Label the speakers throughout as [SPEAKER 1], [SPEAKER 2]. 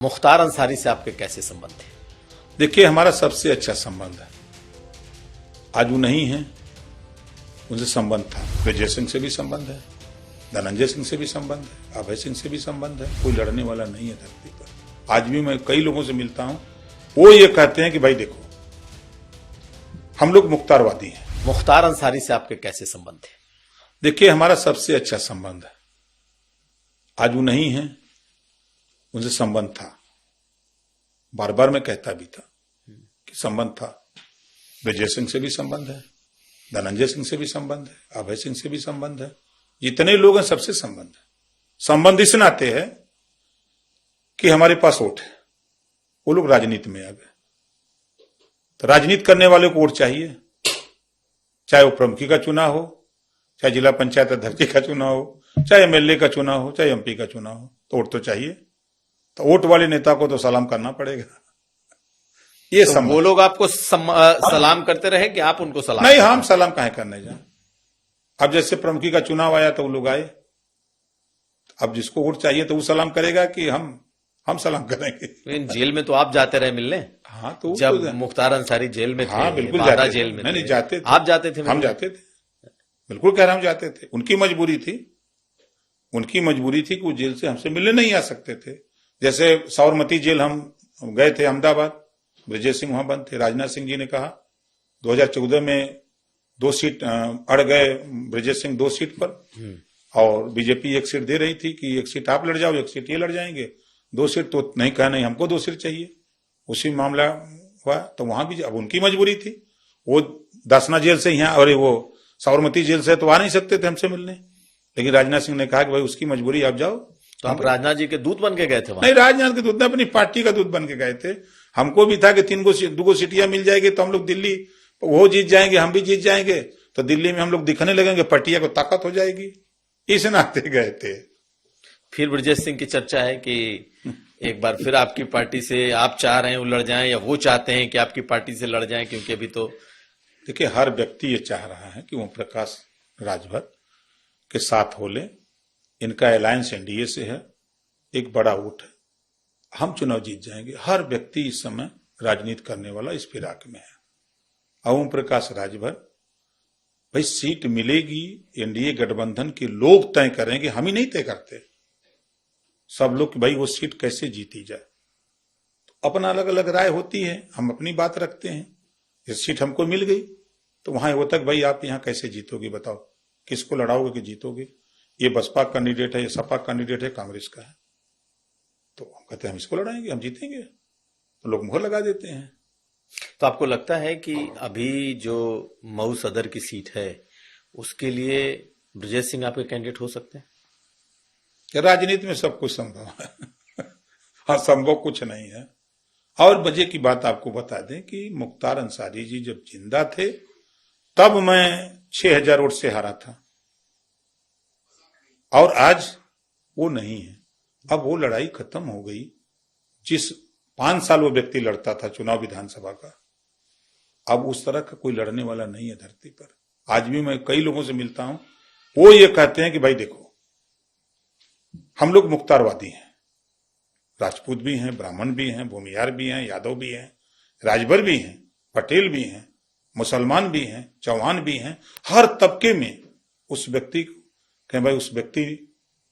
[SPEAKER 1] मुख्तार अंसारी से आपके कैसे संबंध थे?
[SPEAKER 2] देखिए, हमारा सबसे अच्छा संबंध है। आज वो नहीं है, उनसे संबंध था। विजय सिंह से भी संबंध है, धनंजय सिंह से भी संबंध है, अभय सिंह से भी संबंध है। कोई लड़ने वाला नहीं है धरती पर। आज भी मैं कई लोगों से मिलता हूं, वो ये कहते हैं कि भाई देखो, हम लोग मुख्तारवादी हैं।
[SPEAKER 1] मुख्तार अंसारी से आपके कैसे संबंध थे?
[SPEAKER 2] देखिए, हमारा सबसे अच्छा संबंध है। आज वो नहीं है, उनसे संबंध था। बार बार मैं कहता भी था कि संबंध था। विजय सिंह से भी संबंध है, धनंजय सिंह से भी संबंध है, अभय सिंह से भी संबंध है। जितने लोग हैं सबसे संबंध है। संबंध इस नाते है कि हमारे पास वोट है। वो लोग राजनीति में आ गए, तो राजनीति करने वाले को वोट चाहिए। चाहे वो प्रमुखी का चुनाव हो, चाहे जिला पंचायत अध्यक्ष का चुनाव हो, चाहे एमएलए का चुनाव हो, चाहे एमपी का चुनाव हो, तो वोट तो चाहिए। तो वोट वाले नेता को तो सलाम करना पड़ेगा। ये
[SPEAKER 1] तो वो लोग आपको सलाम करते रहे कि आप उनको सलाम?
[SPEAKER 2] नहीं, हम सलाम काहे करने जाए। अब जैसे प्रमुखी का चुनाव आया तो वो लोग आए। अब जिसको वोट चाहिए तो वो सलाम करेगा कि हम सलाम करेंगे।
[SPEAKER 1] तो जेल में तो आप जाते रहे मिलने?
[SPEAKER 2] हाँ, तो
[SPEAKER 1] जब मुख्तार अंसारी जेल में थे,
[SPEAKER 2] हाँ बिल्कुल
[SPEAKER 1] बांदा
[SPEAKER 2] जाते
[SPEAKER 1] जेल में
[SPEAKER 2] नहीं
[SPEAKER 1] थे,
[SPEAKER 2] जाते थे।
[SPEAKER 1] आप जाते थे?
[SPEAKER 2] हम जाते थे, बिल्कुल कह रहा हूं, जाते थे। उनकी मजबूरी थी, उनकी मजबूरी थी कि वो जेल से हमसे मिलने नहीं आ सकते थे। जैसे साबरमती जेल हम गए थे अहमदाबाद, विजय सिंह वहां बंद थे। राजनाथ सिंह जी ने कहा 2014 में 2 सीट अड़ गए विजय सिंह, 2 सीट पर, और बीजेपी 1 सीट दे रही थी कि 1 सीट आप लड़ जाओ, 1 सीट ये लड़ जाएंगे। 2 सीट तो नहीं, कहा नहीं, हमको 2 सीट चाहिए। उसी मामला हुआ, तो वहां भी अब उनकी मजबूरी थी। वो दासना जेल से यहाँ, और वो साबरमती जेल से तो आ नहीं सकते थे हमसे मिलने, लेकिन राजनाथ सिंह ने कहा कि भाई उसकी मजबूरी, आप जाओ।
[SPEAKER 1] तो आप राजनाथ जी के दूत बन के गए थे वहां?
[SPEAKER 2] नहीं, राजनाथ के दूत, अपनी पार्टी का दूत बन के गए थे। हमको भी था कि 2 सीटियां मिल जाएगी तो हम लोग दिल्ली, वो जीत जाएंगे, हम भी जीत जाएंगे, तो दिल्ली में हम लोग दिखने लगेंगे, पटिया को ताकत हो जाएगी। इस नाते गए थे।
[SPEAKER 1] फिर ब्रजेश सिंह की चर्चा है कि एक बार फिर आपकी पार्टी से आप चाह रहे हैं वो लड़ जाएं, या वो चाहते हैं कि आपकी पार्टी से लड़ जाएं, क्योंकि अभी तो
[SPEAKER 2] देखिए, हर व्यक्ति ये चाह रहा है कि ओम प्रकाश राजभर के साथ हो ले। इनका अलायंस एनडीए से है, एक बड़ा वोट है, हम चुनाव जीत जाएंगे। हर व्यक्ति इस समय राजनीति करने वाला इस फिराक में है। ओम प्रकाश राजभर, भाई सीट मिलेगी, एनडीए गठबंधन के लोग तय करेंगे, हम ही नहीं तय करते। सब लोग भाई वो सीट कैसे जीती जाए, तो अपना अलग अलग राय होती है, हम अपनी बात रखते हैं। ये सीट हमको मिल गई, तो वहां वो तक भाई आप यहां कैसे जीतोगे, बताओ किसको लड़ाओगे कि जीतोगे। ये बसपा कैंडिडेट है, ये सपा कैंडिडेट है, कांग्रेस का है, तो हम कहते हैं हम इसको लड़ाएंगे, हम जीतेंगे, तो लोग मुहर लगा देते हैं।
[SPEAKER 1] तो आपको लगता है कि अभी जो मऊ सदर की सीट है उसके लिए ब्रजेश सिंह आपके कैंडिडेट हो सकते हैं?
[SPEAKER 2] राजनीति में सब कुछ संभव है। असंभव कुछ नहीं है। और वजह की बात आपको बता दें कि मुख्तार अंसारी जी जब जिंदा थे तब मैं 6000 वोट से हारा था, और आज वो नहीं है। अब वो लड़ाई खत्म हो गई। जिस 5 साल वो व्यक्ति लड़ता था चुनाव विधानसभा का, अब उस तरह का कोई लड़ने वाला नहीं है धरती पर। आज भी मैं कई लोगों से मिलता हूं, वो ये कहते हैं कि भाई देखो, हम लोग मुख्तारवादी हैं। राजपूत भी हैं, ब्राह्मण भी हैं, भूमियार भी हैं, यादव भी हैं, राजभर भी हैं, पटेल भी हैं, मुसलमान भी हैं, चौहान भी हैं। हर तबके में उस व्यक्ति को, भाई उस व्यक्ति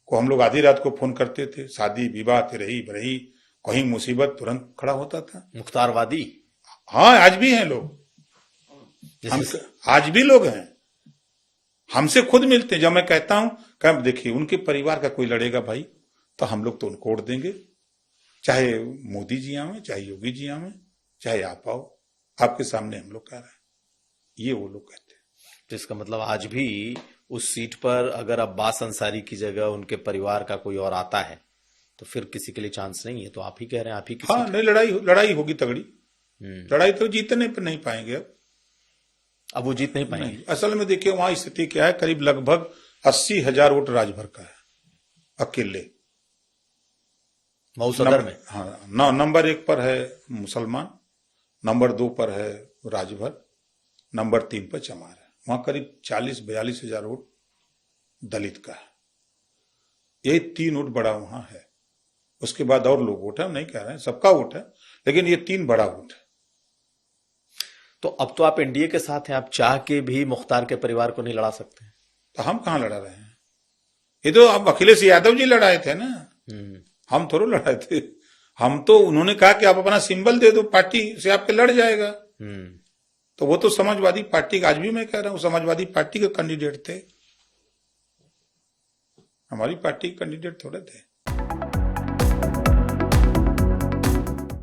[SPEAKER 2] को हम लोग आधी रात को फोन करते थे, शादी विवाह तिरही बरही, कहीं मुसीबत, तुरंत खड़ा होता था।
[SPEAKER 1] मुख्तारवादी?
[SPEAKER 2] हाँ, आज भी हैं लोग, आज भी लोग हैं, हमसे खुद मिलते हैं। जब मैं कहता हूं कि देखिए उनके परिवार का कोई लड़ेगा भाई, तो हम लोग तो उनको वोट देंगे, चाहे मोदी जी आवे, चाहे योगी जी आवे, चाहे आप आओ, आपके सामने हम लोग कह रहे हैं, ये वो लोग कहते हैं।
[SPEAKER 1] तो इसका मतलब आज भी उस सीट पर अगर अब्बास अंसारी की जगह उनके परिवार का कोई और आता है तो फिर किसी के लिए चांस नहीं है? तो आप ही कह रहे हैं आप ही की
[SPEAKER 2] हाँ, नहीं, लड़ाई होगी तगड़ी। लड़ाई तो जीतने पर नहीं पाएंगे।
[SPEAKER 1] अब वो जीत नहीं पाएंगे।
[SPEAKER 2] नहीं, असल में देखिए वहां स्थिति क्या है, करीब लगभग 80,000 वोट राजभर का है अकेले
[SPEAKER 1] मऊ सदर में।
[SPEAKER 2] हाँ, नंबर 1 पर है मुसलमान, नंबर 2 पर है राजभर, नंबर 3 पर चमार है। वहां करीब 40-42 हजार वोट दलित का है। ये 3 वोट बड़ा वहां है। उसके बाद और लोग वोट है, हम नहीं कह रहे हैं सबका वोट है, लेकिन ये 3 बड़ा वोट है।
[SPEAKER 1] तो अब तो आप एनडीए के साथ हैं, आप चाह के भी मुख्तार के परिवार को नहीं लड़ा सकते।
[SPEAKER 2] तो हम कहां लड़ा रहे हैं? ये तो अब अखिलेश यादव जी लड़ाए थे ना, हम थोड़ा लड़ाए थे। हम तो, उन्होंने कहा कि आप अपना सिंबल दे दो, पार्टी से आपके लड़ जाएगा। तो वो तो समाजवादी पार्टी का, आज भी मैं कह रहा हूं, समाजवादी पार्टी के कैंडिडेट थे, हमारी पार्टी के कैंडिडेट थोड़े थे।